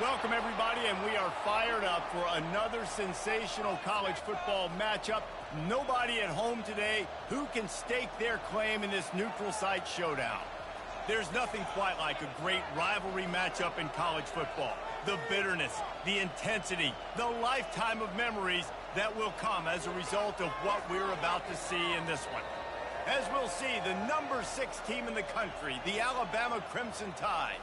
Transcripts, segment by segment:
Welcome, everybody, and we are fired up for another sensational college football matchup. Nobody at home today who can stake their claim in this neutral site showdown. There's nothing quite like a great rivalry matchup in college football. The bitterness, the intensity, the lifetime of memories that will come as a result of what we're about to see in this one. As we'll see, the number 6 team in the country, the Alabama Crimson Tide,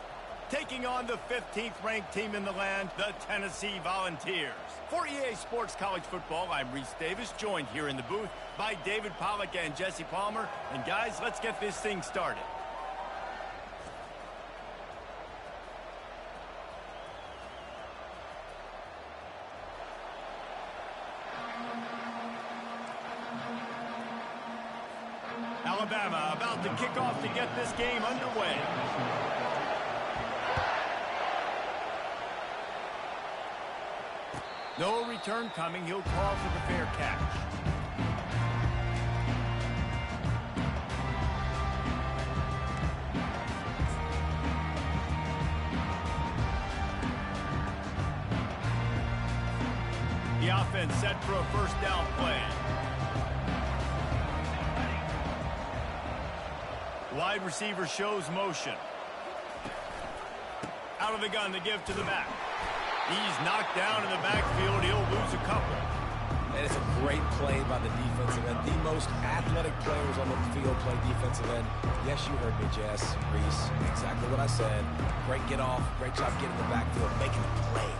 taking on the 15th ranked team in the land, the Tennessee Volunteers. For EA Sports College Football, I'm Reese Davis, joined here in the booth by David Pollack and Jesse Palmer. And guys, let's get this thing started. Alabama about to kick off to get this game underway. No return coming. He'll call for the fair catch. The offense set for a first down play. Wide receiver shows motion. Out of the gun to give to the back. He's knocked down in the backfield. He'll lose a couple. And it's a great play by the defensive end. The most athletic players on the field play defensive end. Yes, you heard me, Jess, Reese. Exactly what I said. Great get off. Great job getting in the backfield, making a play.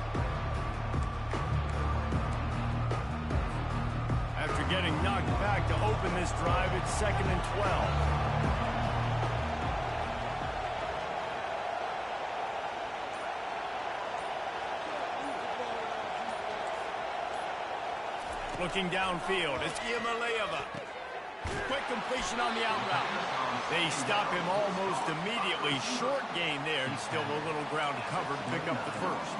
After getting knocked back to open this drive, it's 2nd and 12. Looking downfield, it's Ncaa. Quick completion on the out route. They stop him almost immediately. Short gain there, and still a little ground to cover to pick up the first.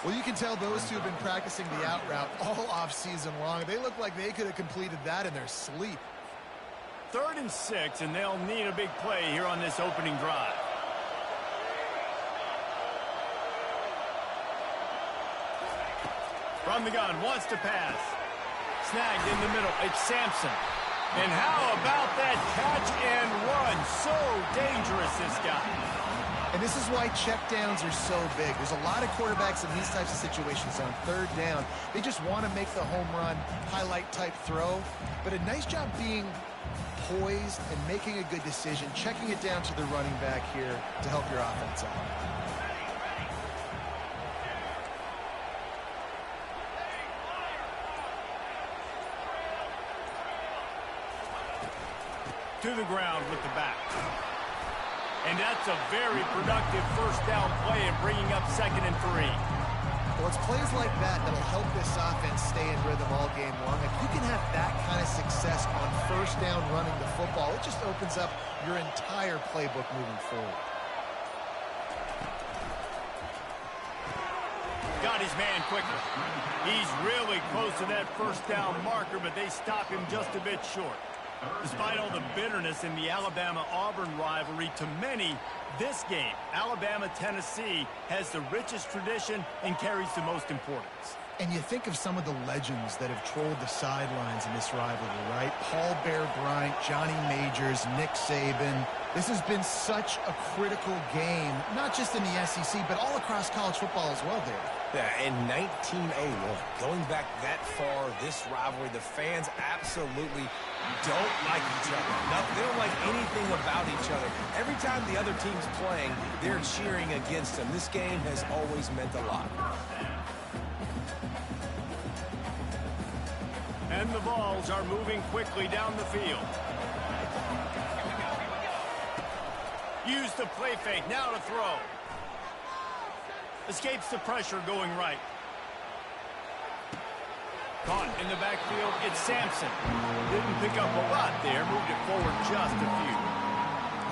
Well, you can tell those two have been practicing the out route all off-season long. They look like they could have completed that in their sleep. 3rd and 6, and they'll need a big play here on this opening drive. From the gun, wants to pass. Snagged in the middle, it's Sampson. And how about that catch and run? So dangerous, this guy. And this is why checkdowns are so big. There's a lot of quarterbacks in these types of situations on 3rd down. They just want to make the home run, highlight-type throw. But a nice job being poised and making a good decision, checking it down to the running back here to help your offense out. To the ground with the back. And that's a very productive first down play and bringing up 2nd and 3. Well, it's plays like that that'll help this offense stay in rhythm all game long. If you can have that kind of success on first down running the football, it just opens up your entire playbook moving forward. Got his man quickly. He's really close to that first down marker, but they stop him just a bit short. Despite all the bitterness in the Alabama-Auburn rivalry, to many, this game, Alabama-Tennessee, has the richest tradition and carries the most importance. And you think of some of the legends that have trolled the sidelines in this rivalry, right? Paul Bear Bryant, Johnny Majors, Nick Saban. This has been such a critical game, not just in the SEC, but all across college football as well, Dave. Yeah, in 1901, going back that far, this rivalry, the fans absolutely don't like each other. No, they don't like anything about each other. Every time the other team's playing, they're cheering against them. This game has always meant a lot. And the balls are moving quickly down the field. Use the play fake, now to throw. Escapes the pressure going right. Caught in the backfield, it's Sampson. Didn't pick up a lot there, moved it forward just a few.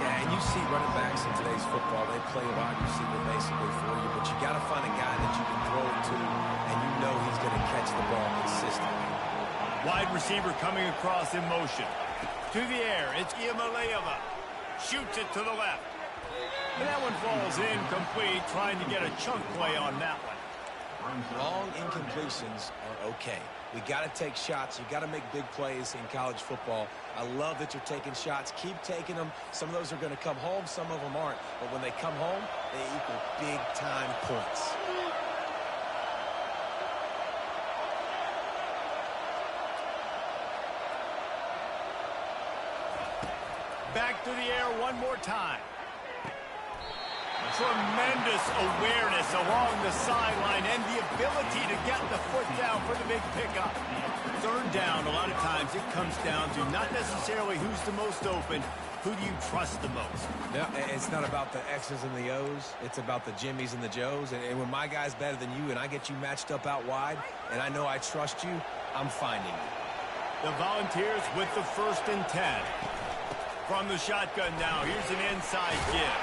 Yeah, and you see running backs in today's football, they play wide receiver basically for you, but you got to find a guy that you can throw it to, and you know he's going to catch the ball consistently. Wide receiver coming across in motion. To the air, it's Ncaa. Shoots it to the left. And that one falls incomplete, trying to get a chunk play on that one. Long incompletions are okay. We got to take shots. You got to make big plays in college football. I love that you're taking shots. Keep taking them. Some of those are going to come home. Some of them aren't. But when they come home, they equal big-time points. Back to the air one more time. Tremendous awareness along the sideline and the ability to get the foot down for the big pickup. Third down, a lot of times it comes down to not necessarily who's the most open, who do you trust the most? Yeah, it's not about the X's and the O's. It's about the Jimmies and the Joes. And when my guy's better than you and I get you matched up out wide and I know I trust you, I'm finding you. The Volunteers with the 1st and 10. From the shotgun now, here's an inside give.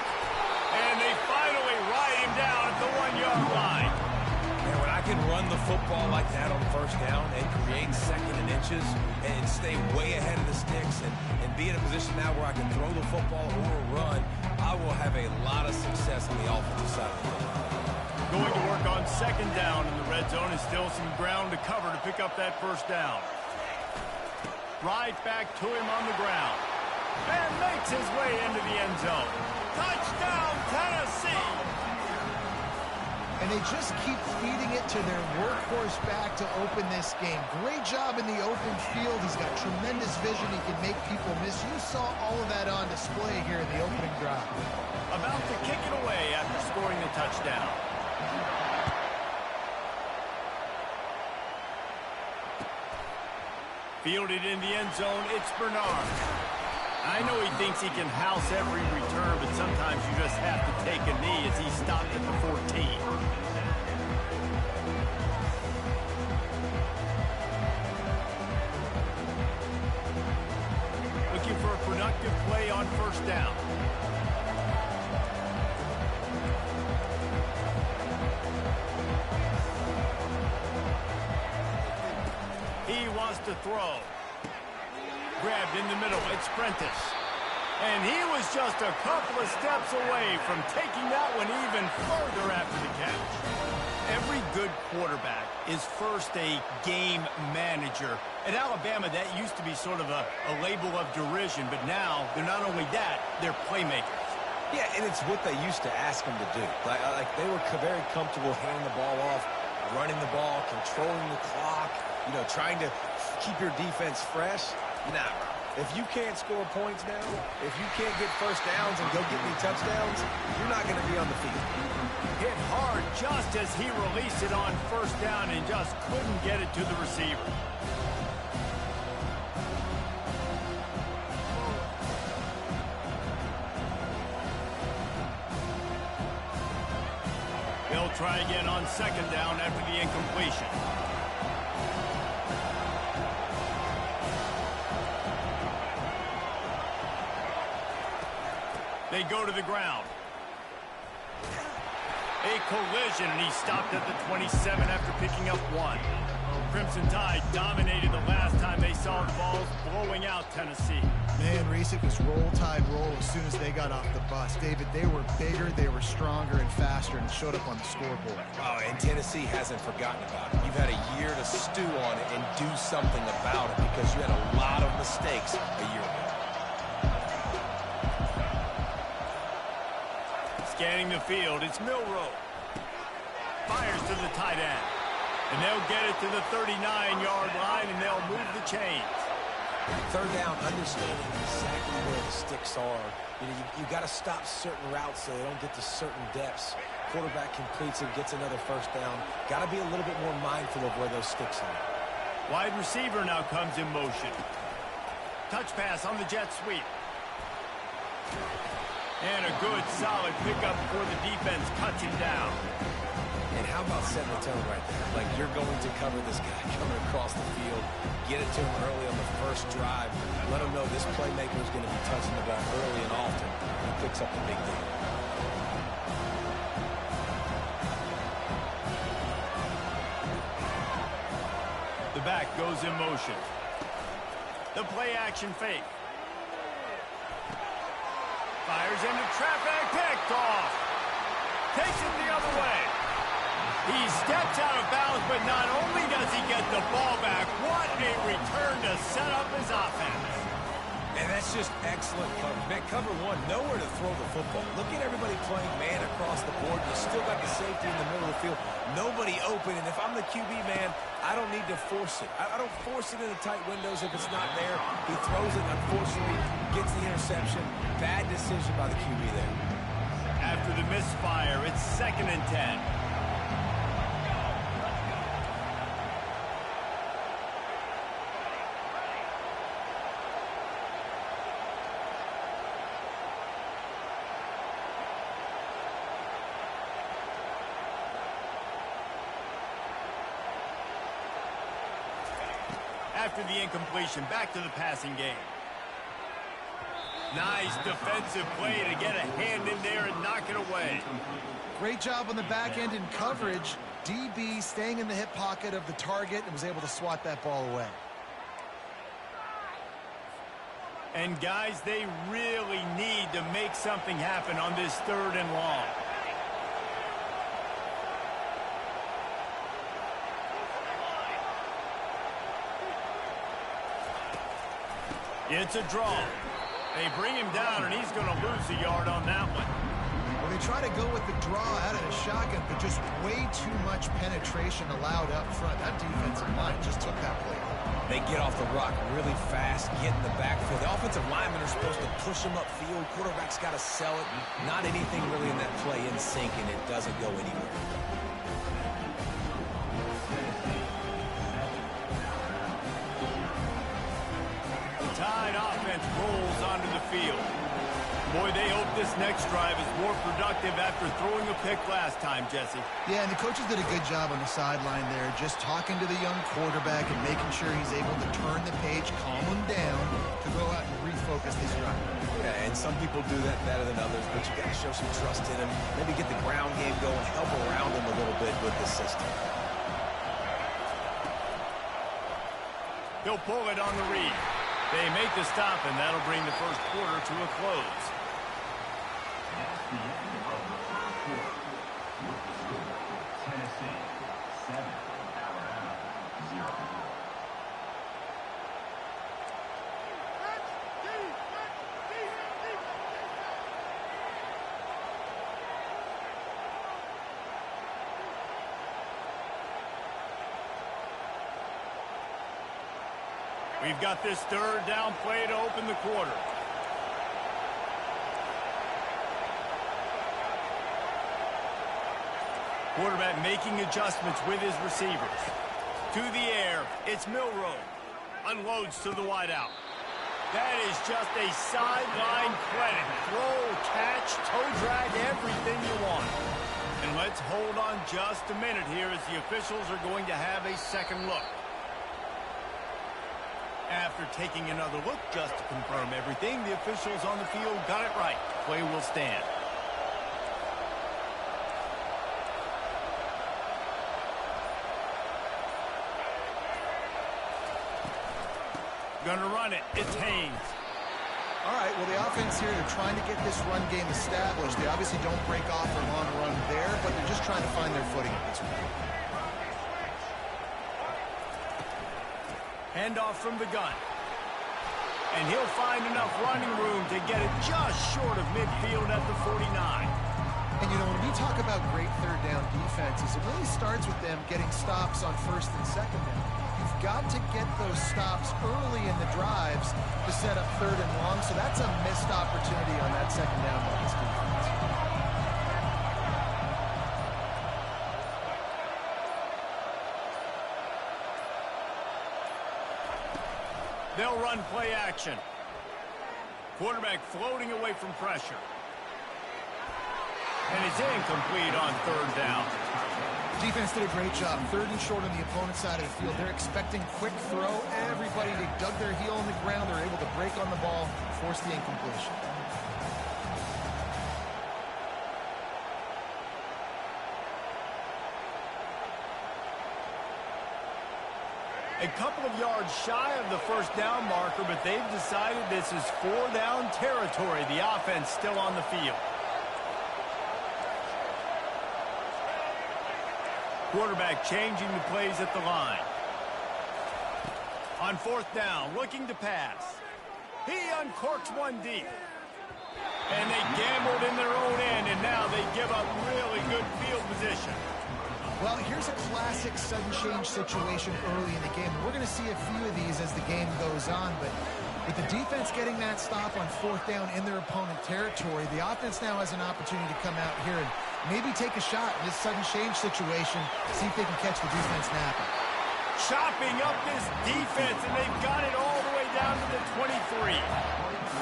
And they finally ride him down at the 1-yard line. And when I can run the football like that on 1st down and create 2nd and inches and stay way ahead of the sticks and be in a position now where I can throw the football or run, I will have a lot of success on the offensive side of the ball. Going to work on 2nd down in the red zone, and still some ground to cover to pick up that 1st down. Right back to him on the ground. And makes his way into the end zone. Touchdown, Tennessee! And they just keep feeding it to their workhorse back to open this game. Great job in the open field. He's got tremendous vision. He can make people miss. You saw all of that on display here in the opening drive. About to kick it away after scoring the touchdown. Fielded in the end zone, it's Bernard. I know he thinks he can house every return, but sometimes you just have to take a knee as he stopped at the 14. Looking for a productive play on 1st down. He wants to throw. Grabbed in the middle, it's Prentice. And he was just a couple of steps away from taking that one even further after the catch. Every good quarterback is first a game manager. At Alabama, that used to be sort of a label of derision, but now they're not only that, they're playmakers. Yeah, and it's what they used to ask them to do. Like they were very comfortable handing the ball off, running the ball, controlling the clock, trying to keep your defense fresh. Nah, if you can't score points now, if you can't get 1st downs and go get me touchdowns, you're not going to be on the field. Hit hard just as he released it on 1st down and just couldn't get it to the receiver. They'll try again on 2nd down after the incompletion. They go to the ground. A collision, and he stopped at the 27 after picking up 1. Crimson Tide dominated the last time they saw the balls, blowing out Tennessee. Man, Reese, it was roll tide roll as soon as they got off the bus. David, they were bigger, they were stronger and faster, and showed up on the scoreboard. Oh, and Tennessee hasn't forgotten about it. You've had a year to stew on it and do something about it because you had a lot of mistakes a year ago. Scanning the field, it's Milroe. Fires to the tight end. And they'll get it to the 39-yard line, and they'll move the chains. 3rd down, understanding exactly where the sticks are. You got to stop certain routes so they don't get to certain depths. Quarterback completes it, gets another 1st down. Got to be a little bit more mindful of where those sticks are. Wide receiver now comes in motion. Touch pass on the jet sweep. And a good, solid pickup before the defense cuts him down. And how about setting the tone right there? Like, you're going to cover this guy coming across the field. Get it to him early on the 1st drive. Let him know this playmaker is going to be touching the ball early and often. He picks up the big deal. The back goes in motion. The play action fake. Fires into traffic, picked off. Takes it the other way. He steps out of bounds, but not only does he get the ball back, what a return to set up his offense. And that's just excellent cover. Man, cover one, nowhere to throw the football. Look at everybody playing man across the board. You still got the safety in the middle of the field. Nobody open, and if I'm the QB, man, I don't need to force it. I don't force it into tight windows if it's not there. He throws it, unfortunately, gets the interception. Bad decision by the QB there. After the misfire, it's 2nd and 10. After the incompletion, back to the passing game. Nice defensive play to get a hand in there and knock it away. Great job on the back end in coverage. DB staying in the hip pocket of the target and was able to swat that ball away. And guys, they really need to make something happen on this 3rd and long. It's a draw. They bring him down, and he's going to lose a yard on that one. Well, they try to go with the draw out of the shotgun, but just way too much penetration allowed up front. That defensive line just took that play. They get off the rock really fast, get in the backfield. The offensive linemen are supposed to push them upfield. Quarterback's got to sell it. Not anything really in that play in sync, and it doesn't go anywhere. Tide offense rolls onto the field. Boy, they hope this next drive is more productive after throwing a pick last time, Jesse. Yeah, and the coaches did a good job on the sideline there, just talking to the young quarterback and making sure he's able to turn the page, calm him down, to go out and refocus this drive. Yeah, and some people do that better than others, but you got to show some trust in him. Maybe get the ground game going, help around him a little bit with the system. He'll pull it on the read. They make the stop, and that'll bring the first quarter to a close. Tennessee, 7, Alabama, 0. We've got this 3rd down play to open the quarter. Quarterback making adjustments with his receivers. To the air, it's Milroe. Unloads to the wideout. That is just a sideline clinic. Throw, catch, toe drag, everything you want. And let's hold on just a minute here as the officials are going to have a second look. After taking another look just to confirm everything, the officials on the field got it right. Play will stand. Gonna run it. It's Haynes. All right, well, the offense here, they're trying to get this run game established. They obviously don't break off a long run there, but they're just trying to find their footing at this point. Handoff from the gun. And he'll find enough running room to get it just short of midfield at the 49. And, you know, when we talk about great 3rd down defenses, it really starts with them getting stops on 1st and 2nd down. You've got to get those stops early in the drives to set up 3rd and long, so that's a missed opportunity on that 2nd down by this defense. They'll run play action. Quarterback floating away from pressure. And it's incomplete on 3rd down. Defense did a great job. 3rd and short on the opponent's side of the field. They're expecting quick throw. Everybody, they dug their heel in the ground. They're able to break on the ball, force the incompletion. A couple of yards shy of the first down marker, but they've decided this is 4-down territory. The offense still on the field. Quarterback changing the plays at the line. On 4th down, looking to pass. He uncorks one deep. And they gambled in their own end, and now they give up really good field position. Well, here's a classic sudden change situation early in the game. We're going to see a few of these as the game goes on, but with the defense getting that stop on 4th down in their opponent territory, the offense now has an opportunity to come out here and maybe take a shot in this sudden change situation, see if they can catch the defense napping. Chopping up this defense, and they've got it all the way down to the 23.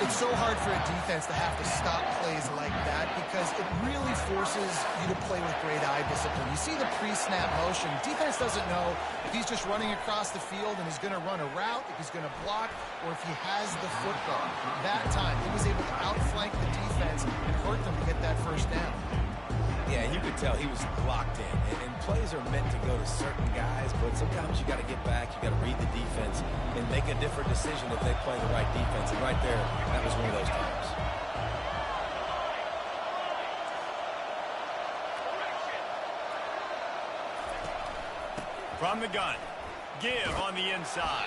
It's so hard for a defense to have to stop plays like that because it really forces you to play with great eye discipline. You see the pre-snap motion. Defense doesn't know if he's just running across the field and he's going to run a route, if he's going to block, or if he has the football. That time, he was able to outflank the defense and hurt them to get that first down. Yeah, you could tell he was locked in. And plays are meant to go to certain guys, but sometimes you got to get back, you got to read the defense, and make a different decision if they play the right defense. And right there, that was one of those times. From the gun, give on the inside.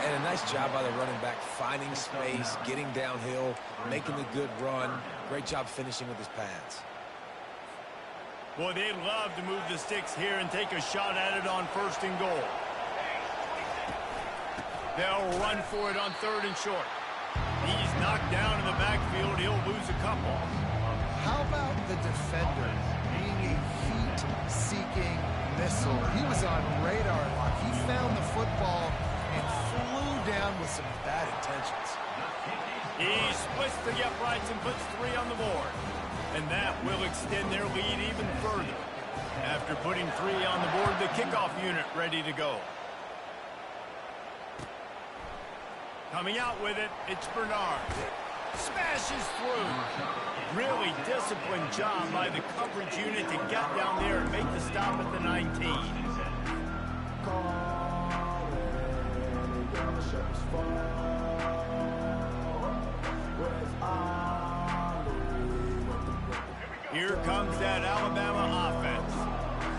And a nice job by the running back, finding space, getting downhill, making a good run. Great job finishing with his pads. Boy, they'd love to move the sticks here and take a shot at it on 1st and goal. They'll run for it on 3rd and short. He's knocked down in the backfield. He'll lose a couple. How about the defender being a heat-seeking missile? He was on radar lock. He found the football and flew down with some bad intentions. He splits the uprights and puts 3 on the board. And that will extend their lead even further. After putting 3 on the board, the kickoff unit ready to go. Coming out with it, it's Bernard. Smashes through. Really disciplined job by the coverage unit to get down there and make the stop at the 19. Here comes that Alabama offense.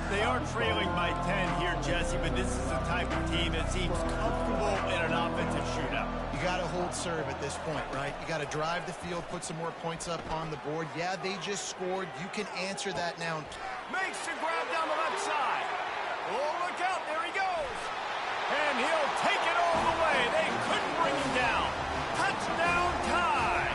They are trailing by 10 here, Jesse, but this is the type of team that seems comfortable in an offensive shootout. You got to hold serve at this point, right? You got to drive the field, put some more points up on the board. Yeah, they just scored. You can answer that now. Makes the grab down the left side. Oh, look out. There he goes. And he'll take it all the way. They couldn't bring him down. Touchdown time.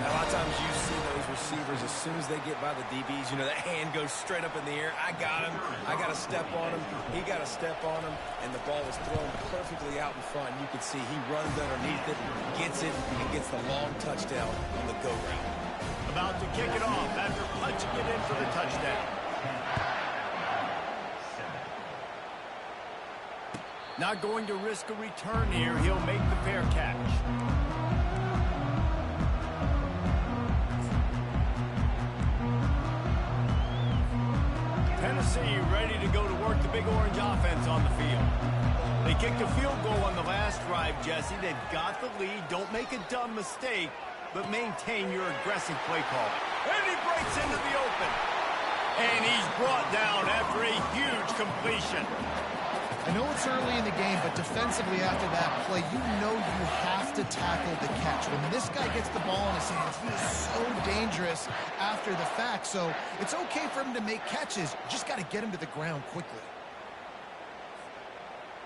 Now, a lot of times you see those receivers, as soon as they get by the DBs, you know, that hand goes straight up in the air. I got him. I got to step on him. He got to step on him. And the ball was thrown perfectly out in front. You can see he runs underneath it, gets it, and gets the long touchdown on the go route. About to kick it off after punching it in for the touchdown. Not going to risk a return here. He'll make the fair catch. Tennessee ready to go to work the Big Orange offense on the field. They kicked a field goal on the last drive, Jesse. They've got the lead. Don't make a dumb mistake, but maintain your aggressive play call. And he breaks into the open. And he's brought down after a huge completion. I know it's early in the game, but defensively after that play, you know you have to tackle the catch. When this guy gets the ball in his hands, he is so dangerous after the fact. So it's okay for him to make catches. You just got to get him to the ground quickly.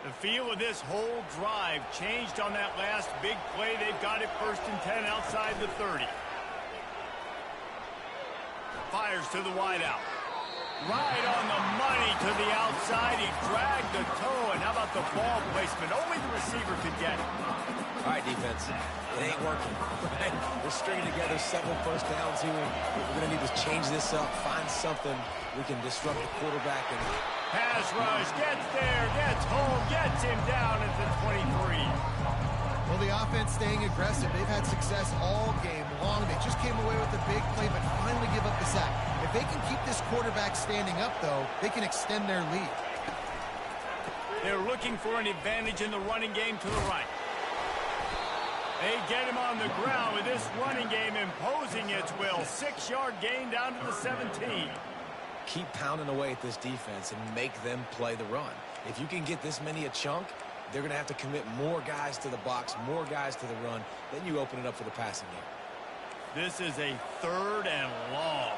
The feel of this whole drive changed on that last big play. They've got it 1st and 10 outside the 30. Fires to the wideout. Right on the money to the outside. He dragged the toe, and how about the ball placement? Only the receiver could get it. All right, defense. It ain't working. We're stringing together several first downs here. We're going to need to change this up, find something we can disrupt the quarterback. And pass rush, gets there, gets home, gets him down at the 23. Well, the offense staying aggressive. They've had success all game long. They just came away with a big play, but finally give up the sack. If they can keep this quarterback standing up, though, they can extend their lead. They're looking for an advantage in the running game to the right. They get him on the ground with this running game imposing its will. 6-yard gain down to the 17. Keep pounding away at this defense and make them play the run. If you can get this many a chunk, they're going to have to commit more guys to the box, more guys to the run. Then you open it up for the passing game. This is a 3rd and long.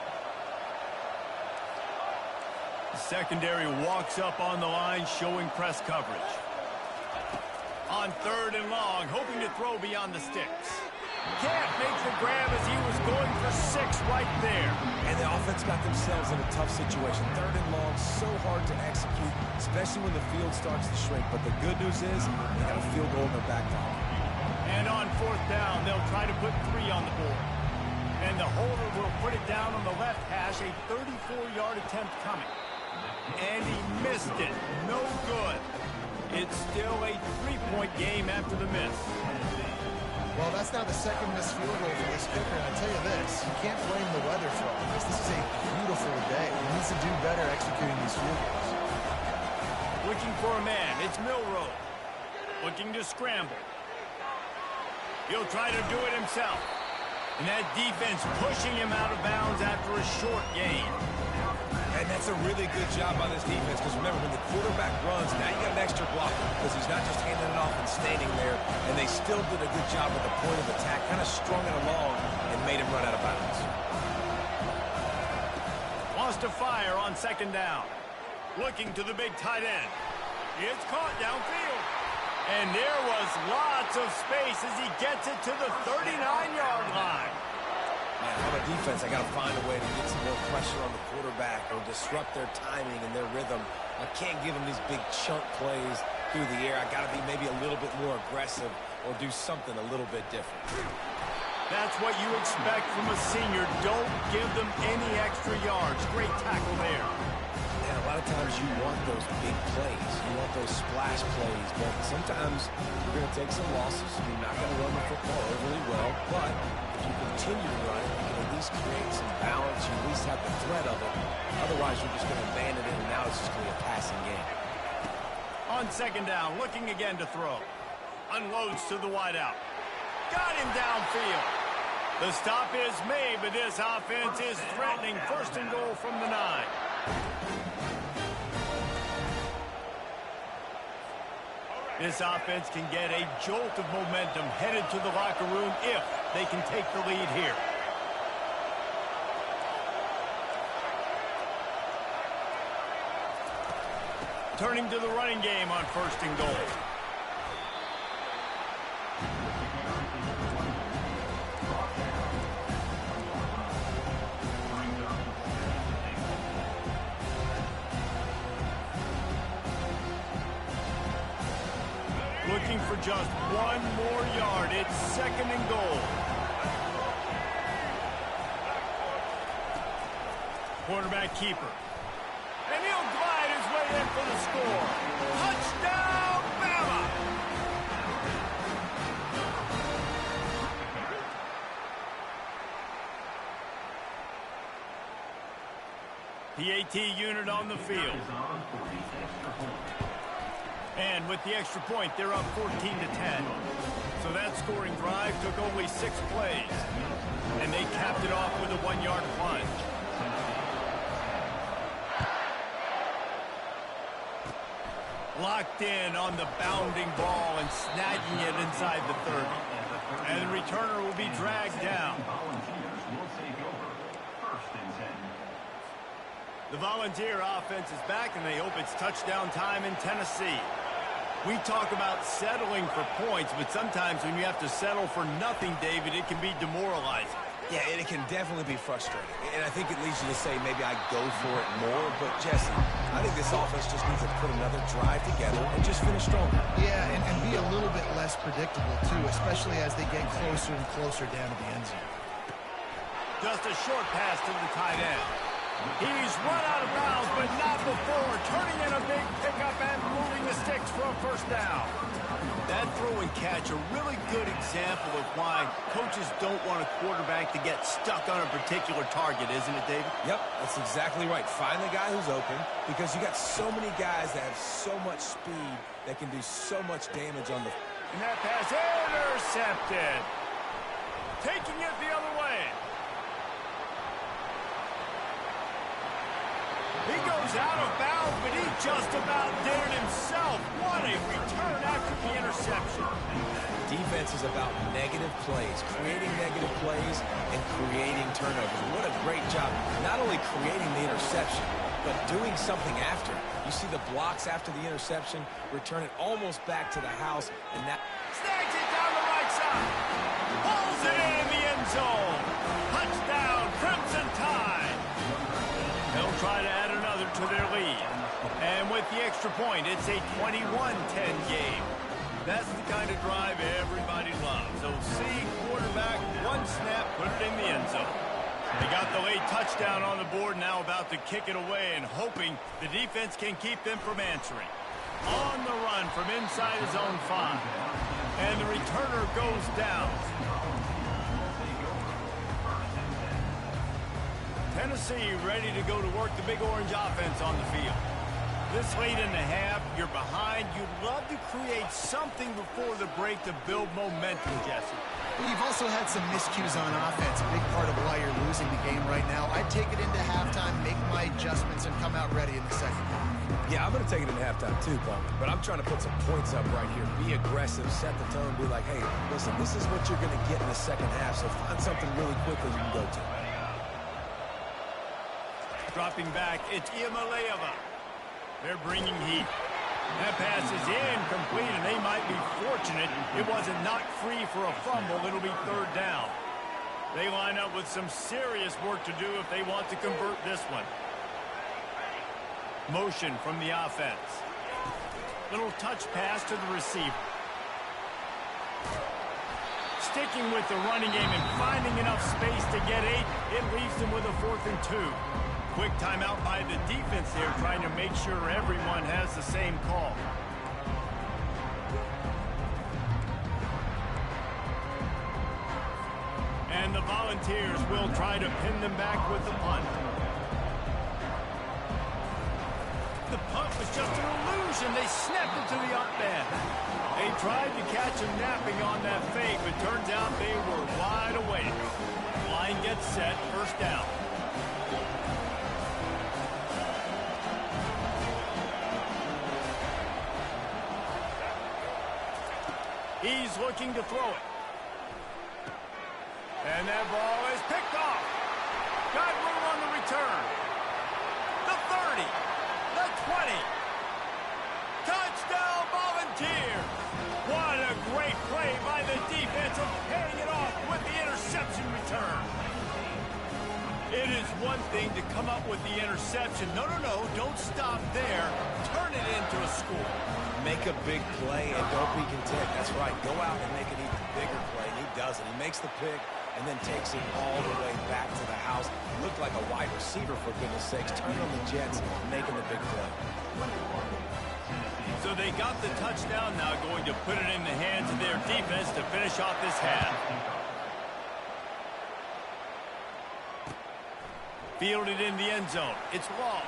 The secondary walks up on the line, showing press coverage. On 3rd and long, hoping to throw beyond the sticks. Can't make the grab as he was going for 6 right there. And the offense got themselves in a tough situation. 3rd and long, so hard to execute, especially when the field starts to shrink. But the good news is they got a field goal in their back pocket. And on 4th down, they'll try to put 3 on the board. And the holder will put it down on the left hash, a 34-yard attempt coming. And he missed it. No good. It's still a 3-point game after the miss. Well, that's now the 2nd missed field goal for this kicker, and I tell you this, you can't blame the weather for all this. This is a beautiful day. He needs to do better executing these field goals. Looking for a man. It's Milroe. Looking to scramble. He'll try to do it himself. And that defense pushing him out of bounds after a short gain. And that's a really good job by this defense, because remember, when the quarterback runs, now you got an extra blocker, because he's not just handing it off and standing there, and they still did a good job at the point of attack, kind of strung it along and made him run out of bounds. Wants to fire on 2nd down. Looking to the big tight end. It's caught downfield. And there was lots of space as he gets it to the 39-yard line. Man, on a defense, I got to find a way to get some more pressure on the quarterback or disrupt their timing and their rhythm. I can't give them these big chunk plays through the air. I got to be maybe a little bit more aggressive or do something a little bit different. That's what you expect from a senior. Don't give them any extra yards. Great tackle there. And a lot of times you want those big plays. You want those splash plays. But sometimes you're going to take some losses. You're not going to run the football overly well. But if you continue to run it, you can at least create some balance. You at least have the threat of it. Otherwise, you're just going to abandon it, and now it's just going to be a passing game. On 2nd down, looking again to throw. Unloads to the wideout. Got him downfield. The stop is made, but this offense is threatening 1st and goal from the 9. This offense can get a jolt of momentum headed to the locker room if they can take the lead here. Turning to the running game on 1st and goal. Looking for just 1 more yard. It's 2nd and goal. Quarterback keeper. And he'll glide his way in for the score. Touchdown, Bama! PAT unit on the field. And with the extra point, they're up 14-10. So that scoring drive took only 6 plays. And they capped it off with a 1-yard plunge. Locked in on the bounding ball and snagging it inside the 30. And the returner will be dragged down. The Volunteer offense is back, and they hope it's touchdown time in Tennessee. We talk about settling for points, but sometimes when you have to settle for nothing, David, it can be demoralizing. Yeah, and it can definitely be frustrating. And I think it leads you to say maybe I go for it more. But, Jesse, I think this offense just needs to put another drive together and just finish stronger. Yeah, and be a little bit less predictable, too, especially as they get closer and closer down to the end zone. Just a short pass to the tight end. He's run out of bounds, but not before. Turning in a big pickup and moving the sticks for a first down. That throw and catch, a really good example of why coaches don't want a quarterback to get stuck on a particular target, isn't it, David? Yep, that's exactly right. Find the guy who's open, because you got so many guys that have so much speed that can do so much damage on the... And that pass intercepted. Taking it the other way. He goes out of bounds, but he just about did it himself. What a return after the interception. Defense is about negative plays, creating negative plays and creating turnovers. What a great job, not only creating the interception, but doing something after. You see the blocks after the interception, return it almost back to the house, and that... Snags it down the right side. Pulls it in the end zone. Touchdown, Crimson Tide. They'll try to add another to their lead. And with the extra point, it's a 21-10 game. That's the kind of drive everybody loves. So see quarterback, one snap, put it in the end zone. They got the late touchdown on the board, now about to kick it away and hoping the defense can keep them from answering. On the run from inside his own 5. And the returner goes down. Tennessee ready to go to work the Big Orange offense on the field. This late in the half, you're behind. You'd love to create something before the break to build momentum, Jesse. You've also had some miscues on offense, a big part of why you're losing the game right now. I'd take it into halftime, make my adjustments, and come out ready in the second half. Yeah, I'm going to take it into halftime too, Paul. But I'm trying to put some points up right here. Be aggressive, set the tone, be like, hey, listen, this is what you're going to get in the second half, so find something really quickly you can go to. Dropping back, it's Iamaleava. They're bringing heat. That pass is incomplete, and they might be fortunate it wasn't knocked free for a fumble. It'll be third down. They line up with some serious work to do if they want to convert this one. Motion from the offense. Little touch pass to the receiver. Sticking with the running game and finding enough space to get 8, it leaves them with a 4th and 2. Quick timeout by the defense there, trying to make sure everyone has the same call. And the Volunteers will try to pin them back with the punt. The punt was just an illusion. They snapped it to the up man. They tried to catch him napping on that fake, but turns out they were wide awake. Line gets set, first down. He's looking to throw it. And that ball is picked off. Got room on the return. The 30. The 20. Touchdown, Volunteers. What a great play by the defense of paying it off with the interception return. It is one thing to come up with the interception. No, don't stop there. Turn it into a score. Make a big play and don't be content. That's right. Go out and make an even bigger play. And he does it. He makes the pick and then takes it all the way back to the house. Looked like a wide receiver, for goodness sakes. Turning on the Jets, making the big play. So they got the touchdown, now going to put it in the hands of their defense to finish off this half. Fielded in the end zone. It's Law.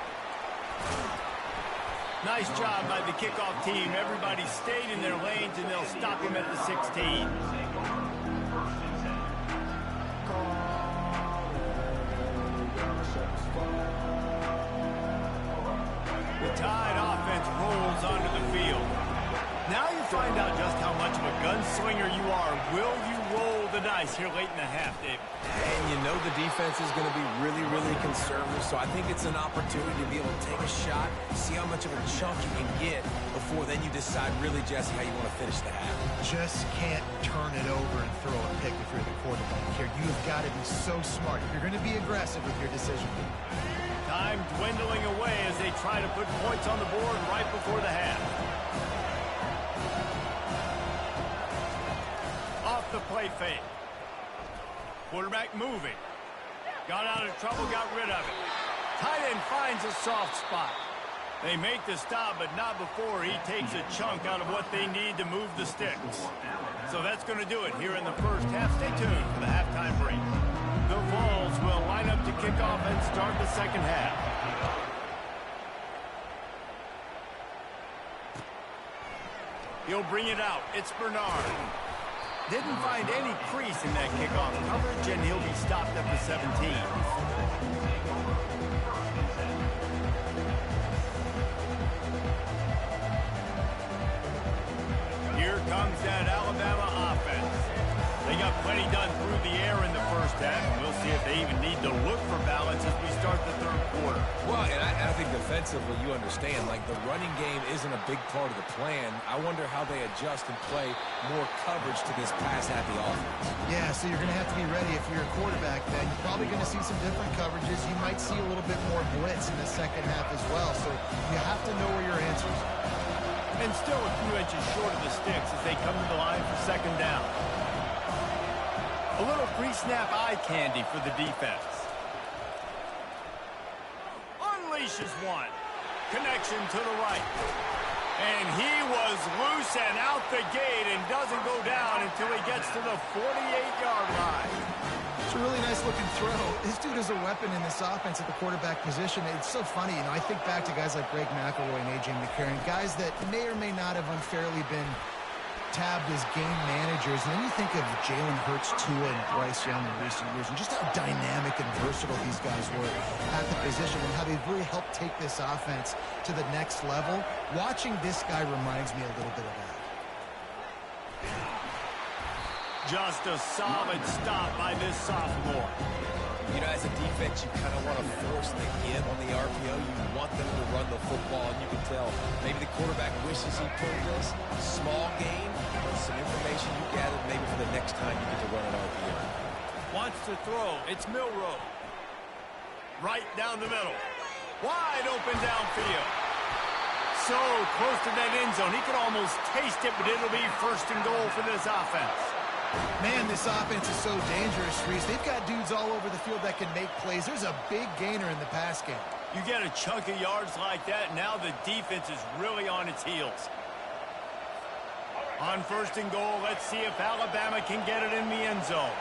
Nice job by the kickoff team. Everybody stayed in their lanes, and they'll stop him at the 16. The Tide offense rolls onto the field. Now you find out just how much of a gunslinger you are. Will you roll the dice here late in the half, Dave? And you know the defense is going to be really, really conservative, so I think it's an opportunity to be able to take a shot, see how much of a chunk you can get before then you decide really, Jesse, how you want to finish the half. Just can't turn it over and throw a pick if you're the quarterback here. You've got to be so smart. You're going to be aggressive with your decision. Time dwindling away as they try to put points on the board right before the half. Off the play fake. Quarterback moving. Got out of trouble, got rid of it. Tight end finds a soft spot. They make the stop, but not before he takes a chunk out of what they need to move the sticks. So that's going to do it here in the first half. Stay tuned for the halftime break. The Vols will line up to kick off and start the second half. He'll bring it out. It's Bernard. Didn't find any crease in that kickoff coverage, and he'll be stopped at the 17. Here comes that Alabama offense. They got plenty done through the air in the first half, and we'll see if they even need to look for balance as we start the third quarter. Well, and I think defensively, you understand, like the running game isn't a big part of the plan. I wonder how they adjust and play more coverage to this pass-happy offense. Yeah, so you're going to have to be ready if you're a quarterback then. You're probably going to see some different coverages. You might see a little bit more blitz in the second half as well, so you have to know where your answers are. And still a few inches short of the sticks as they come to the line for second down. A little pre-snap eye candy for the defense. Unleashes one. Connection to the right. And he was loose and out the gate and doesn't go down until he gets to the 48-yard line. It's a really nice-looking throw. This dude is a weapon in this offense at the quarterback position. It's so funny. I think back to guys like Greg McElroy and A.J. McCarron, guys that may or may not have unfairly been tabbed as game managers. And then you think of Jalen Hurts, Tua, and Bryce Young in recent years, and just how dynamic and versatile these guys were at the position and how they've really helped take this offense to the next level. Watching this guy reminds me a little bit of that. Just a solid stop by this sophomore. You know, as a defense, you kind of want to force the give on the RPO. You want them to run the football, and you can tell maybe the quarterback wishes he pulled this. Small gain, some information you gathered maybe for the next time you get to run an RPO. Wants to throw. It's Milroe. Right down the middle. Wide open downfield. So close to that end zone. He could almost taste it, but it'll be first and goal for this offense. Man, this offense is so dangerous, Reese. They've got dudes all over the field that can make plays. There's a big gainer in the pass game. You get a chunk of yards like that, now the defense is really on its heels. On first and goal, let's see if Alabama can get it in the end zone.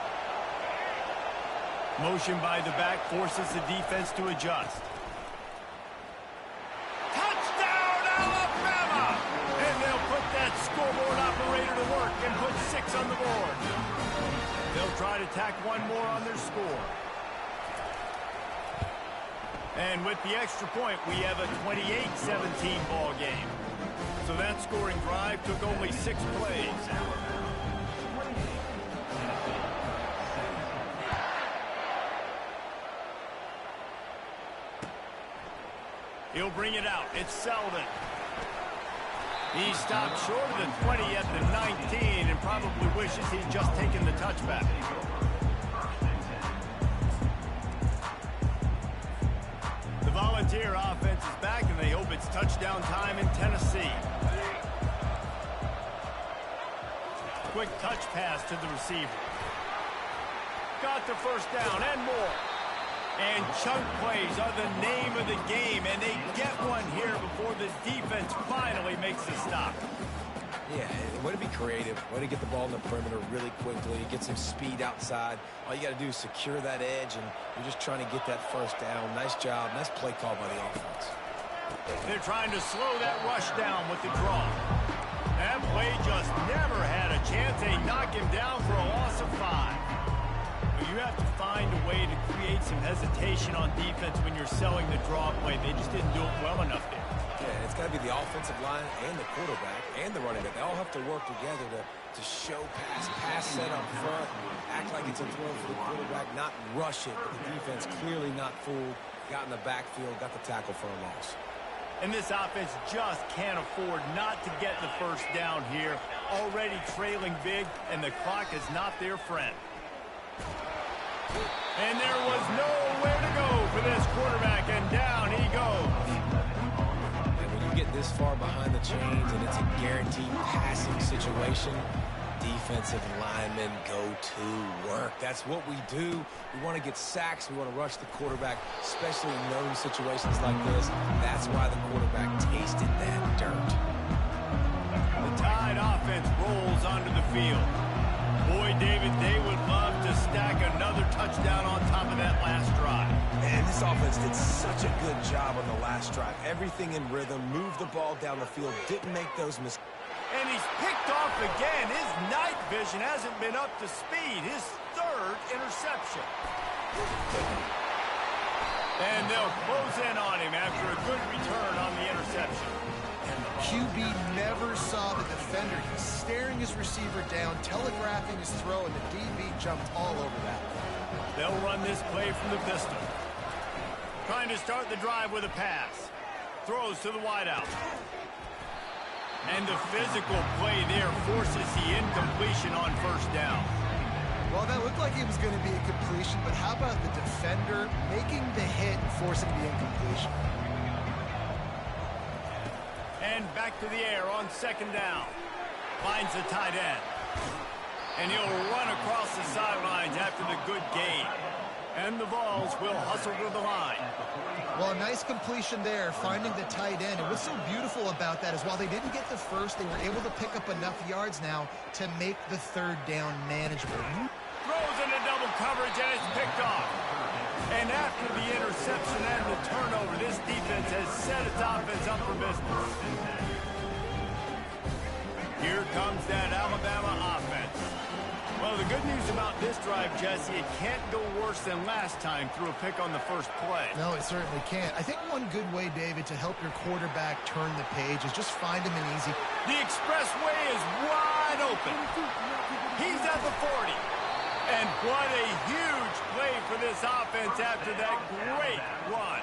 Motion by the back forces the defense to adjust. Touchdown, Alabama! And they'll put that scoreboard operator to work and put 6 on the board. They'll try to tack one more on their score. And with the extra point, we have a 28-17 ball game. So that scoring drive took only 6 plays. He'll bring it out. It's Selden. He stopped short of the 20 at the 19 and probably wishes he'd just taken the touchback. The Volunteer offense is back, and they hope it's touchdown time in Tennessee. Quick touch pass to the receiver. Got the first down and more. And chunk plays are the name of the game, and they get one here before the defense finally makes the stop. Yeah, way to be creative, way to get the ball in the perimeter really quickly, get some speed outside. All you got to do is secure that edge, and you're just trying to get that first down. Nice job, nice play call by the offense. They're trying to slow that rush down with the draw. That play just never had a chance. They knock him down for a loss of 5. You have to find a way to create some hesitation on defense when you're selling the draw play. They just didn't do it well enough there. Yeah, it's got to be the offensive line and the quarterback and the running back. They all have to work together to show pass set up front, act like it's a throw for the quarterback, not rush it. But the defense clearly not fooled, got in the backfield, got the tackle for a loss. And this offense just can't afford not to get the first down here. Already trailing big, and the clock is not their friend. And there was nowhere to go for this quarterback, and down he goes. And when you get this far behind the chains and it's a guaranteed passing situation, defensive linemen go to work. That's what we do. We want to get sacks. We want to rush the quarterback, especially in known situations like this. That's why the quarterback tasted that dirt. The Tide offense rolls onto the field. Boy, David, they would love to stack another touchdown on top of that last drive. And this offense did such a good job on the last drive. Everything in rhythm, moved the ball down the field, didn't make those mistakes. And he's picked off again. His night vision hasn't been up to speed. His third interception. And they'll close in on him after a good return on the interception. And the QB never saw the defender. He's staring his receiver down, telegraphing his throw, and the DB jumped all over that. They'll run this play from the pistol. Trying to start the drive with a pass. Throws to the wideout. And the physical play there forces the incompletion on first down. Well, that looked like it was going to be a completion, but how about the defender making the hit and forcing the incompletion? And back to the air on second down. Finds the tight end. And he'll run across the sidelines after the good gain. And the Vols will hustle to the line. Well, a nice completion there, finding the tight end. And what's so beautiful about that is while they didn't get the first, they were able to pick up enough yards now to make the third down manageable. Throws into double coverage, and it's picked off. And after the interception and the turnover, this defense has set its offense up for business. Here comes that Alabama offense. Well, the good news about this drive, Jesse, it can't go worse than last time through a pick on the first play. No, it certainly can't. I think one good way, David, to help your quarterback turn the page is just find him an easy. The expressway is wide open. He's at the 40. And what a huge play for this offense after that great run.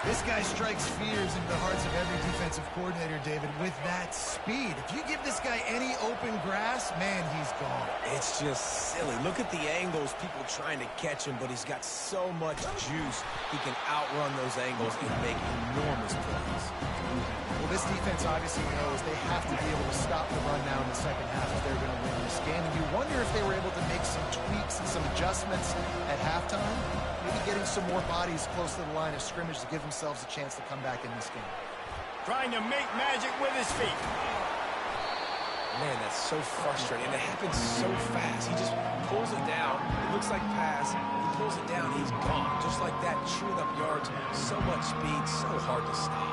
This guy strikes fears into the hearts of every defensive coordinator, David, with that speed. If you give this guy any open grass, man, he's gone. It's just silly. Look at the angles, people trying to catch him, but he's got so much juice. He can outrun those angles and make enormous plays. Well, this defense obviously knows they have to be able to stop the run now in the second half if they're going to win this game. And you wonder if they were able to make some tweaks and some adjustments at halftime. Maybe getting some more bodies close to the line of scrimmage to give themselves a chance to come back in this game. Trying to make magic with his feet. Man, that's so frustrating. And it happens so fast. He just pulls it down. It looks like pass. He pulls it down. He's gone. Just like that, chewing up yards. So much speed. So hard to stop.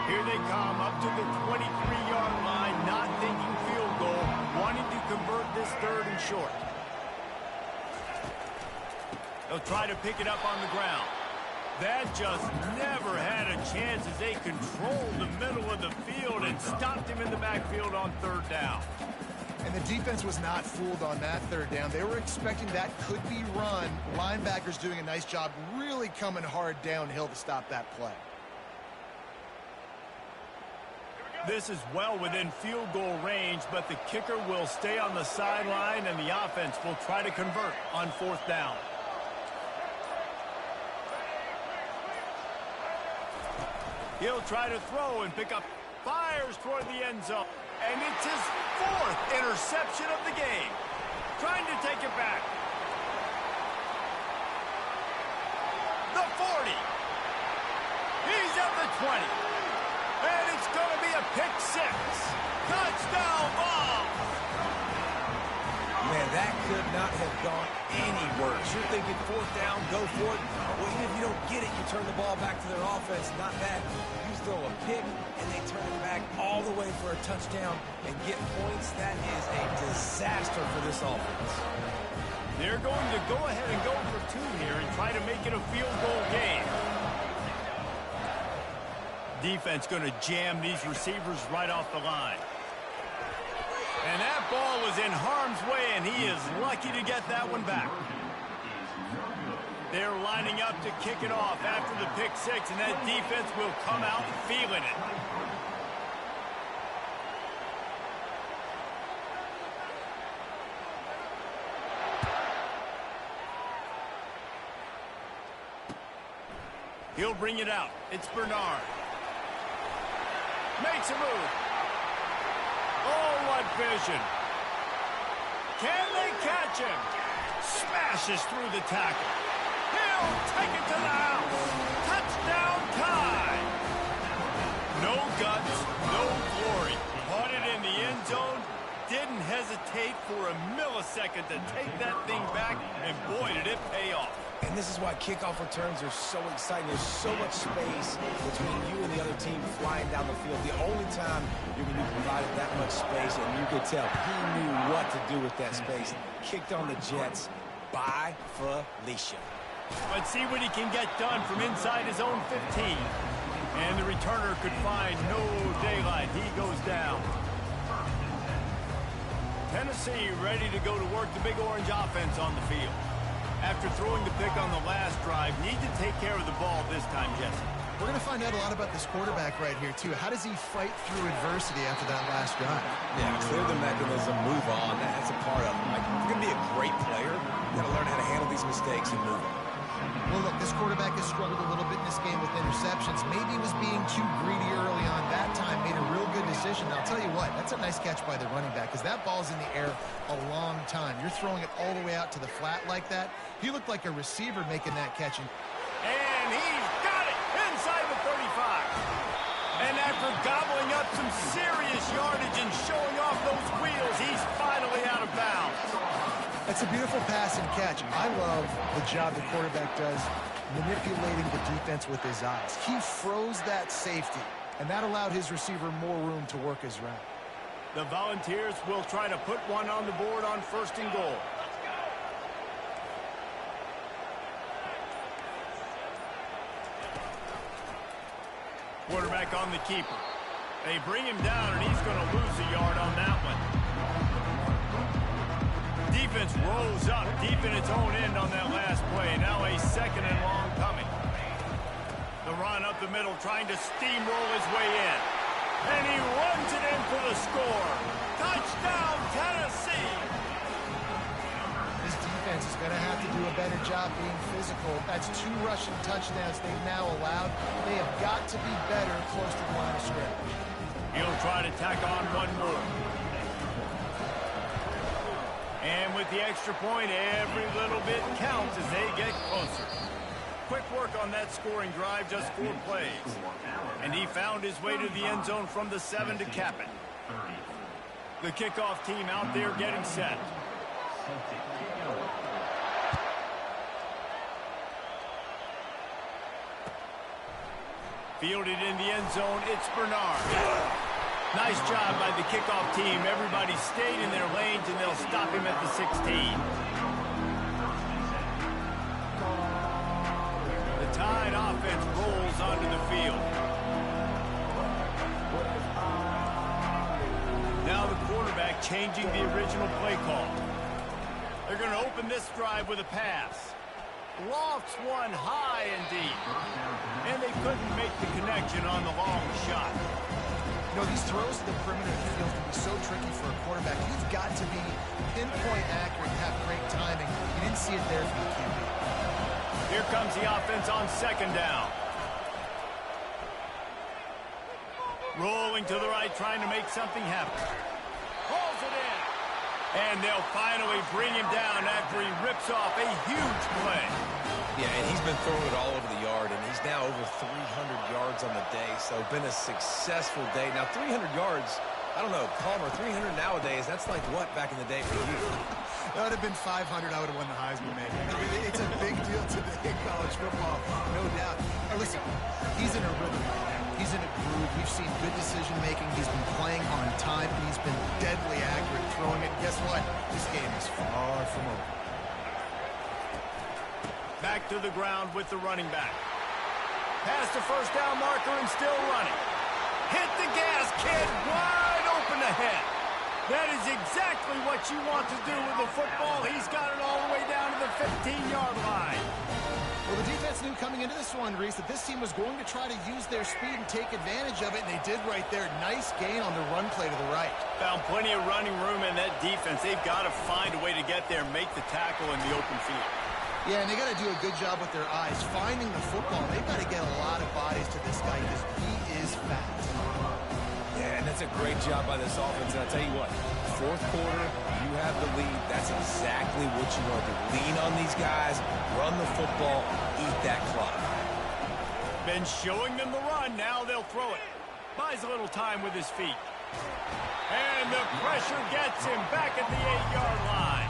Here they come up to the 23-yard line, not thinking field goal, wanting to convert this third and short. They'll try to pick it up on the ground. That just never had a chance as they controlled the middle of the field and stopped him in the backfield on third down. And the defense was not fooled on that third down. They were expecting that could be run. Linebackers doing a nice job really coming hard downhill to stop that play. This is well within field goal range, but the kicker will stay on the sideline and the offense will try to convert on fourth down. He'll try to throw and pick up, fires toward the end zone. And it's his fourth interception of the game. Trying to take it back. The 40. He's at the 20. And it's going to be a pick six. Touchdown ball. Man, that could not have gone any worse. You're thinking fourth down, go for it. Well, even if you don't get it, you turn the ball back to their offense. Not that. You throw a pick, and they turn it back all the way for a touchdown and get points. That is a disaster for this offense. They're going to go ahead and go for two here and try to make it a field goal game. Defense going to jam these receivers right off the line. And that ball was in harm's way, and he is lucky to get that one back. They're lining up to kick it off after the pick six, and that defense will come out feeling it. He'll bring it out. It's Bernard. Makes a move. Oh, what vision. Can they catch him? smashes through the tackle. He'll take it to the house. Touchdown tie. No guts, no glory. Caught it in the end zone. Didn't hesitate for a millisecond to take that thing back, and boy, did it pay off. And this is why kickoff returns are so exciting. There's so much space between you and the other team flying down the field. The only time you're going to be provided that much space, and you could tell he knew what to do with that space. Kicked on the Jets by Felicia. Let's see what he can get done from inside his own 15. And the returner could find no daylight. He goes down. Tennessee ready to go to work the Big Orange offense on the field. After throwing the pick on the last drive, need to take care of the ball this time, Jesse. We're going to find out a lot about this quarterback right here, too. How does he fight through adversity after that last drive? Yeah, clear the mechanism, move on. That's a part of it. Like, if you're going to be a great player, you got to learn how to handle these mistakes and move on. Well, look, this quarterback has struggled a little bit in this game with interceptions. Maybe he was being too greedy early on. That time made a real good decision. Now, I'll tell you what, that's a nice catch by the running back because that ball's in the air a long time. You're throwing it all the way out to the flat like that. He looked like a receiver making that catch. And he's got it inside the 35. And after gobbling up some serious yardage and showing off those wheels, he's finally out of bounds. That's a beautiful pass and catch. I love the job the quarterback does manipulating the defense with his eyes. He froze that safety, and that allowed his receiver more room to work his route. The Volunteers will try to put one on the board on 1st and goal. Quarterback on the keeper. They bring him down, and he's going to lose a yard on that one. Defense rolls up deep in its own end on that last play. Now a 2nd and long coming. The run up the middle, trying to steamroll his way in. And he runs it in for the score. Touchdown, Tennessee! This defense is going to have to do a better job being physical. That's 2 rushing touchdowns they've now allowed. They have got to be better close to the line of scrimmage. He'll try to tack on one more. And with the extra point, every little bit counts as they get closer. Quick work on that scoring drive, just 4 plays. And he found his way to the end zone from the 7 to cap it. The kickoff team out there getting set. Fielded in the end zone, it's Bernard. Nice job by the kickoff team. Everybody stayed in their lanes, and they'll stop him at the 16. The Tide offense rolls onto the field. Now the quarterback changing the original play call. They're going to open this drive with a pass. Lofts one high and deep. And they couldn't make the connection on the long shot. You know, these throws to the perimeter of the field can be so tricky for a quarterback. You've got to be pinpoint accurate and have great timing. You didn't see it there from the QB. Here comes the offense on 2nd down. Rolling to the right, trying to make something happen. Pulls it in. And they'll finally bring him down after he rips off a huge play. Yeah, and he's been throwing it all over the yard, and he's now over 300 yards on the day, so been a successful day. Now, 300 yards, I don't know, Palmer, 300 nowadays, that's like what back in the day for you? That would have been 500. I would have won the Heisman, maybe. It's a big deal today in college football, no doubt. Now, listen, he's in a rhythm right now. He's in a groove. We've seen good decision-making. He's been playing on time. He's been deadly accurate throwing it. Guess what? This game is far from over. Back to the ground with the running back. Past the 1st down marker and still running. Hit the gas, kid. Wide open ahead. That is exactly what you want to do with the football. He's got it all the way down to the 15-yard line. Well, the defense knew coming into this one, Reese, that this team was going to try to use their speed and take advantage of it, and they did right there. Nice gain on the run play to the right. Found plenty of running room in that defense. They've got to find a way to get there and make the tackle in the open field. Yeah, and they got to do a good job with their eyes, finding the football. They've got to get a lot of bodies to this guy because he is fast. Yeah, and that's a great job by this offense. And I'll tell you what, fourth quarter, you have the lead. That's exactly what you want to do. Lean on these guys, run the football, eat that clock. Been showing them the run. Now they'll throw it. Buys a little time with his feet. And the pressure gets him back at the 8-yard line.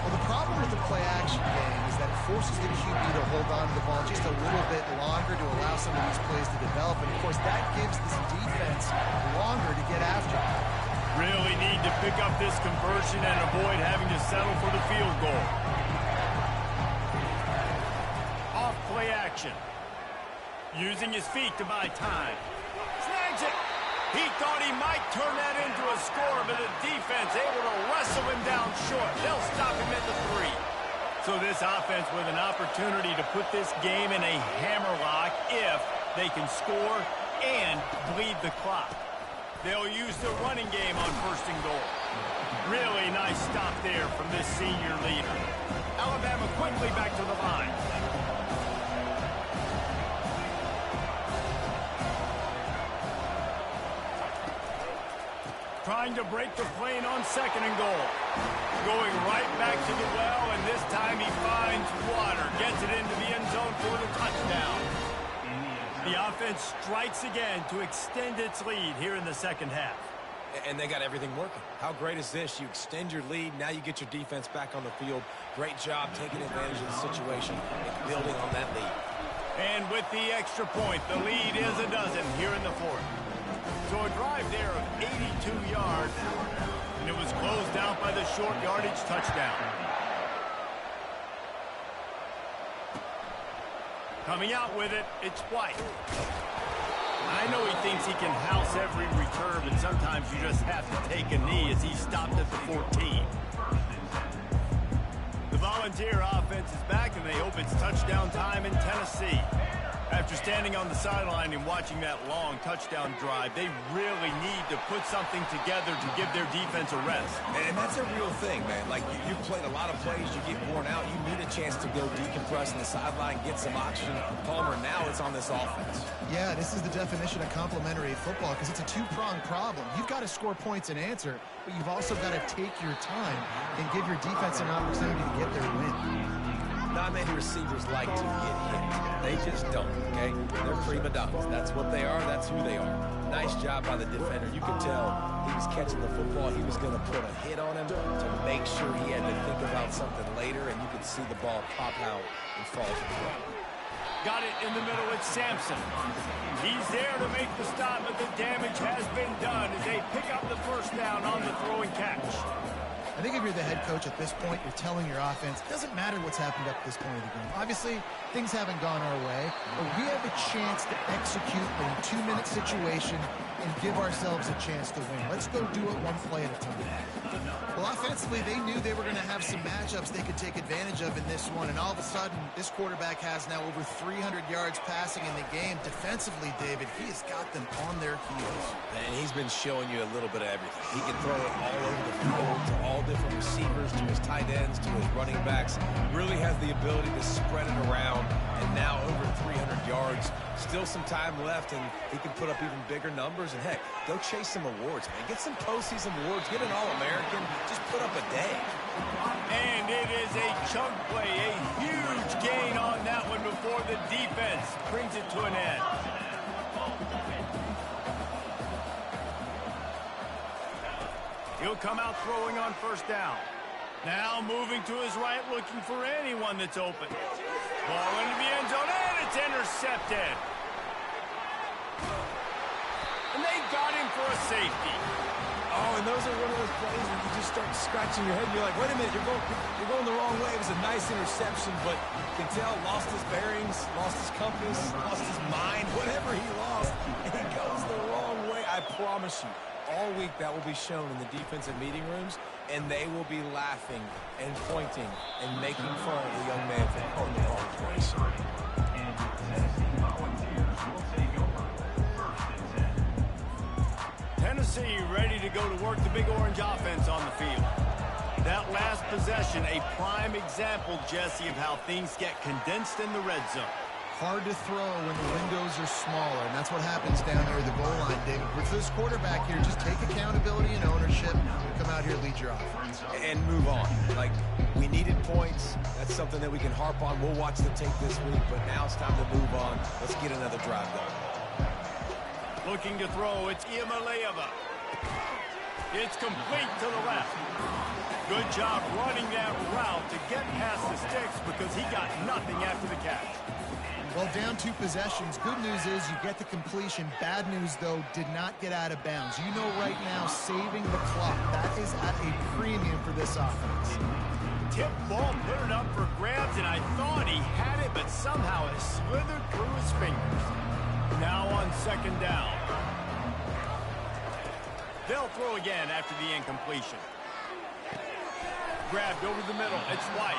Well, the problem with the play-action game is that it forces the QB to hold on to the ball just a little bit longer to allow some of these plays to develop. And, of course, that gives this defense longer to get after. Really need to pick up this conversion and avoid having to settle for the field goal. Off play action. Using his feet to buy time. Snags it. He thought he might turn that into a score, but the defense able to wrestle him down short. They'll stop him at the 3. So this offense with an opportunity to put this game in a hammerlock if they can score and bleed the clock. They'll use the running game on 1st and goal. Really nice stop there from this senior leader. Alabama quickly back to the line. Trying to break the plane on 2nd and goal. Going right back to the well, and this time he finds water. Gets it into the end zone for the touchdown. The offense strikes again to extend its lead here in the 2nd half. And they got everything working. How great is this? You extend your lead. Now you get your defense back on the field. Great job taking advantage of the situation and building on that lead. And with the extra point, the lead is a dozen here in the 4th. So a drive there of 82 yards, and it was closed out by the short yardage touchdown. Coming out with it, it's White. I know he thinks he can house every return, but sometimes you just have to take a knee as he stopped at the 14. The Volunteer offense is back, and they hope it's touchdown time in Tennessee. After standing on the sideline and watching that long touchdown drive, they really need to put something together to give their defense a rest. And that's a real thing, man. Like, you've played a lot of plays, you get worn out, you need a chance to go decompress on the sideline, get some oxygen. Palmer, now it's on this offense. Yeah, this is the definition of complementary football because it's a two-pronged problem. You've got to score points and answer, but you've also got to take your time and give your defense an opportunity to get their win. Not many receivers like to get hit. They just don't, okay? They're prima donnas. That's what they are. That's who they are. Nice job by the defender. You could tell he was catching the football. He was going to put a hit on him to make sure he had to think about something later, and you could see the ball pop out and fall to the ground. Got it in the middle with Sampson. He's there to make the stop, but the damage has been done as they pick up the 1st down on the throw and catch. I think if you're the head coach at this point, you're telling your offense, it doesn't matter what's happened up to this point of the game. Obviously, things haven't gone our way, but we have a chance to execute a 2-minute situation and give ourselves a chance to win. Let's go do it one play at a time. Well, offensively, they knew they were going to have some matchups they could take advantage of in this one, and all of a sudden, this quarterback has now over 300 yards passing in the game. Defensively, David, he has got them on their heels. And he's been showing you a little bit of everything. He can throw it all over the field to all different receivers, to his tight ends, to his running backs. Really has the ability to spread it around, and now over 300 yards. Still some time left, and he can put up even bigger numbers. And, heck, go chase some awards, man. Get some postseason awards. Get an All-American. Just put up a day. And it is a chunk play, a huge gain on that one before the defense brings it to an end. He'll come out throwing on 1st down. Now moving to his right, looking for anyone that's open. Ball into the end zone, and it's intercepted. And they got him for a safety. Oh, and those are one of those plays where you just start scratching your head. You're like, wait a minute, you're going the wrong way. It was a nice interception, but you can tell lost his bearings, lost his compass, lost his mind, whatever he lost, and he goes the wrong way. I promise you, all week that will be shown in the defensive meeting rooms, and they will be laughing and pointing and making fun of the young man for going the wrong place. And Tennessee Volunteers will take over 1st and 10. Tennessee ready to go to work the Big Orange offense on the field. That last possession, a prime example, Jesse, of how things get condensed in the red zone. hard to throw when the windows are smaller, and that's what happens down there at the goal line, David. For this quarterback here, just take accountability and ownership and come out here and lead your offense. And move on. Like, we needed points. That's something that we can harp on. We'll watch the tape this week, but now it's time to move on. Let's get another drive going. Looking to throw, it's Ncaa. It's complete to the left. Good job running that route to get past the sticks because he got nothing after the catch. Well, down 2 possessions. Good news is you get the completion. Bad news, though, did not get out of bounds. You know right now, saving the clock, that is at a premium for this offense. Tip ball, put it up for grabs, and I thought he had it, but somehow it slithered through his fingers. Now on 2nd down. They'll throw again after the incompletion. Grabbed over the middle. It's White.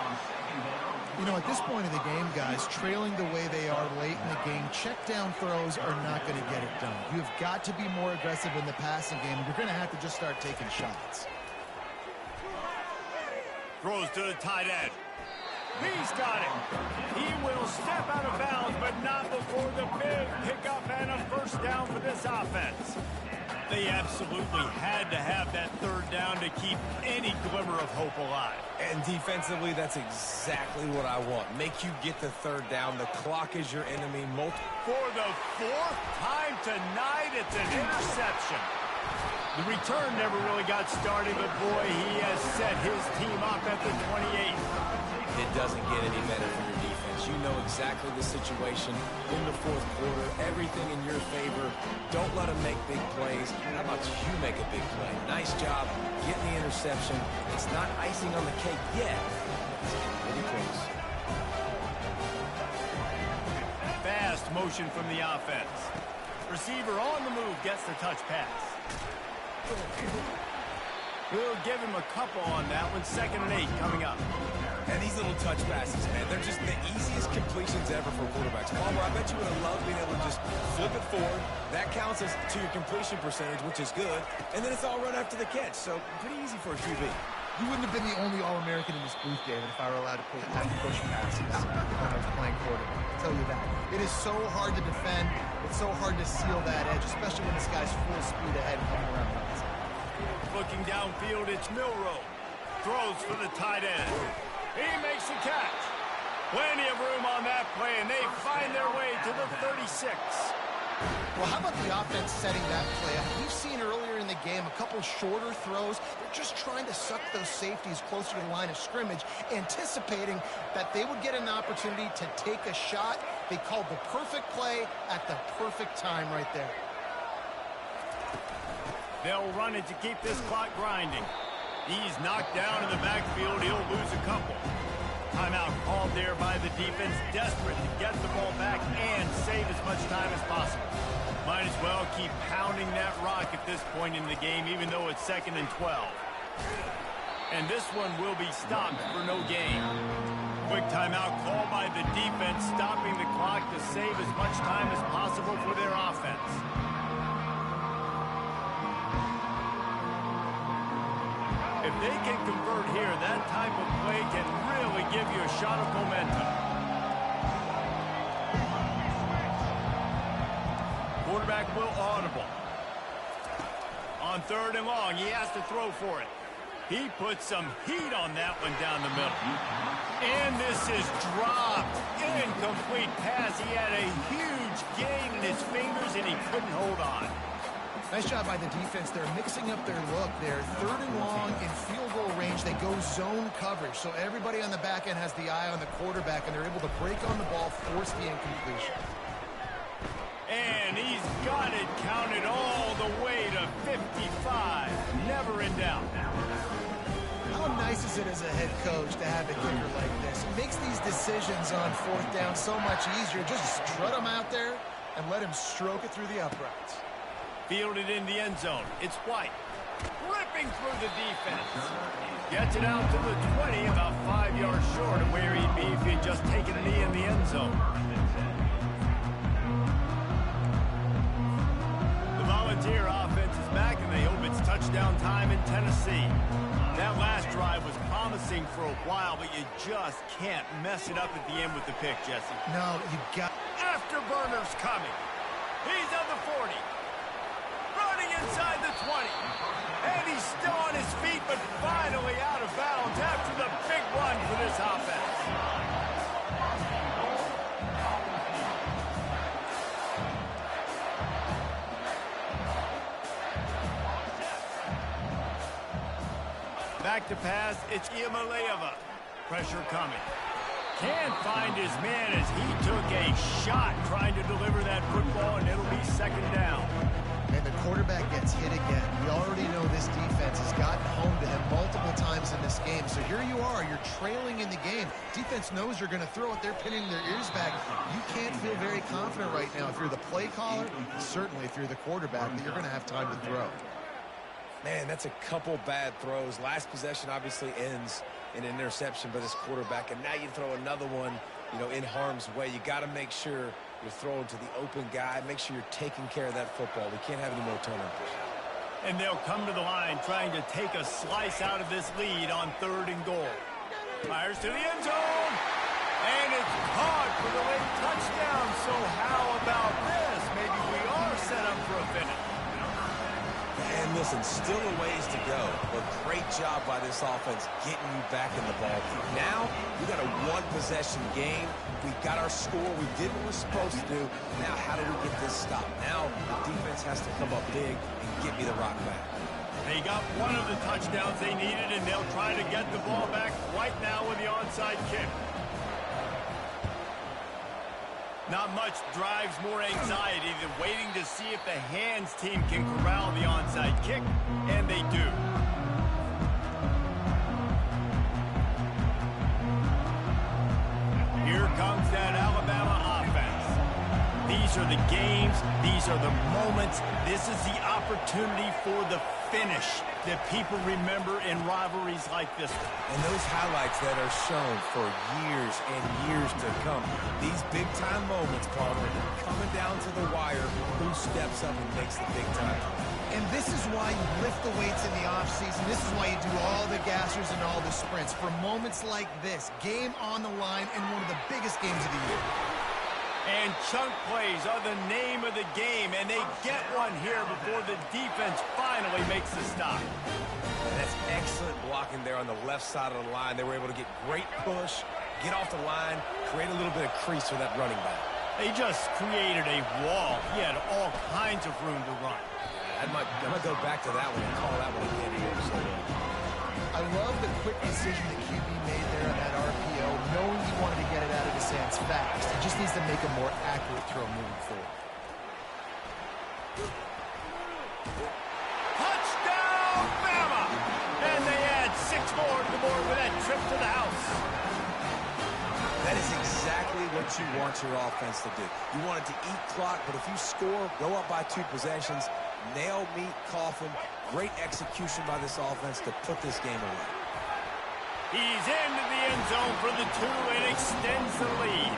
You know, at this point of the game, guys, trailing the way they are late in the game, check down throws are not going to get it done. You've got to be more aggressive in the passing game. You're going to have to just start taking shots. Throws to the tight end. He's got it. He will step out of bounds, but not before the big pickup and a 1st down for this offense. They absolutely had to have that 3rd down to keep any glimmer of hope alive. And defensively, that's exactly what I want. Make you get the 3rd down. The clock is your enemy. For the 4th time tonight, it's an interception. The return never really got started, but boy, he has set his team up at the 28. It doesn't get any better for your defense. You know exactly the situation in the 4th quarter. Everything in your favor. Don't let them make big plays. How about you make a big play? Nice job getting the interception. It's not icing on the cake yet. It's getting pretty close. Fast motion from the offense. Receiver on the move gets the touch pass. We'll give him a couple on that one. 2nd and 8 coming up. And these little touch passes, man, they're just the easiest completions ever for quarterbacks. Palmer, I bet you would have loved being able to just flip it forward. That counts as to your completion percentage, which is good. And then it's all run after the catch, so pretty easy for a QB. You wouldn't have been the only All-American in this booth, David, if I were allowed to have push passes when I was playing quarterback. I'll tell you that. It is so hard to defend. It's so hard to seal that edge, especially when this guy's full speed ahead coming around the outside. Looking downfield, it's Milroe. Throws for the tight end. He makes the catch. Plenty of room on that play, and they find their way to the 36. Well, how about the offense setting that play up? We've seen earlier in the game a couple shorter throws. They're just trying to suck those safeties closer to the line of scrimmage, anticipating that they would get an opportunity to take a shot. They called the perfect play at the perfect time right there. They'll run it to keep this clock grinding. He's knocked down in the backfield. He'll lose a couple. Timeout called there by the defense, desperate to get the ball back and save as much time as possible. Might as well keep pounding that rock at this point in the game, even though it's 2nd and 12. And this one will be stopped for no gain. Quick timeout called by the defense, stopping the clock to save as much time as possible for their offense. If they can convert here, that type of play can really give you a shot of momentum. Quarterback will audible. On 3rd and long, he has to throw for it. He puts some heat on that one down the middle. And this is dropped. Incomplete pass. He had a huge gain in his fingers, and he couldn't hold on. Nice job by the defense. They're mixing up their look. They're 3rd and long in field goal range. They go zone coverage. So everybody on the back end has the eye on the quarterback, and they're able to break on the ball, force the incompletion. And he's got it counted all the way to 55. Never in doubt. How nice is it as a head coach to have a kicker like this? It makes these decisions on 4th down so much easier. Just strut him out there and let him stroke it through the uprights. Fielded in the end zone. It's White. Ripping through the defense. Gets it out to the 20, about 5 yards short of where he'd be if he'd just taken a knee in the end zone. The Volunteer offense is back, and they hope it's touchdown time in Tennessee. That last drive was promising for a while, but you just can't mess it up at the end with the pick, Jesse. No, you got... Afterburners coming. He's on the 40. Running inside the 20. And he's still on his feet, but finally out of bounds after the big run for this offense. Back to pass, it's Ncaa. Pressure coming. Can't find his man as he took a shot trying to deliver that football, and it'll be second down. And the quarterback gets hit again. We already know this defense has gotten home to him multiple times in this game. So here you are, you're trailing in the game. Defense knows you're going to throw it. They're pinning their ears back. You can't feel very confident right now if you're the play caller, certainly if you're the quarterback, that you're going to have time to throw. Man, that's a couple bad throws. Last possession obviously ends in an interception by this quarterback, and now you throw another one, in harm's way. You got to make sure you're throwing to the open guy. Make sure you're taking care of that football. We can't have any more turnovers. And they'll come to the line trying to take a slice out of this lead on 3rd and goal. Fires to the end zone, and it's caught for the late touchdown. So how about this? Maybe we are set up for a finish. And listen, still a ways to go, but great job by this offense getting you back in the ball. Now, we got a one-possession game. We got our score. We did what we're supposed to do. Now, how do we get this stopped? Now, the defense has to come up big and get me the rock back. They got one of the touchdowns they needed, and they'll try to get the ball back right now with the onside kick. Not much drives more anxiety than waiting to see if the hands team can corral the onside kick, and they do. Here comes that Alabama offense. These are the games, these are the moments, this is the opportunity for the finish that people remember in rivalries like this one. And those highlights that are shown for years and years to come. These big-time moments, Palmer, coming down to the wire, who steps up and makes the big time. And this is why you lift the weights in the offseason. This is why you do all the gassers and all the sprints. For moments like this, game on the line in one of the biggest games of the year. And chunk plays are the name of the game, and they get one here before the defense finally makes the stop. And that's excellent blocking there on the left side of the line. They were able to get great push, get off the line, create a little bit of crease for that running back. They just created a wall. He had all kinds of room to run. I might go back to that one and call that one again here. So. I love the quick decision that QB made there on that RPO, knowing he wanted to get it out of his hands fast. He just needs to make a more accurate throw moving forward. Touchdown, Bama! And they add 6 more to the board with that trip to the house. That is exactly what you want your offense to do. You want it to eat clock, but if you score, go up by 2 possessions, nail, meet, coffin. Great execution by this offense to put this game away. He's into the end zone for the 2 and extends the lead.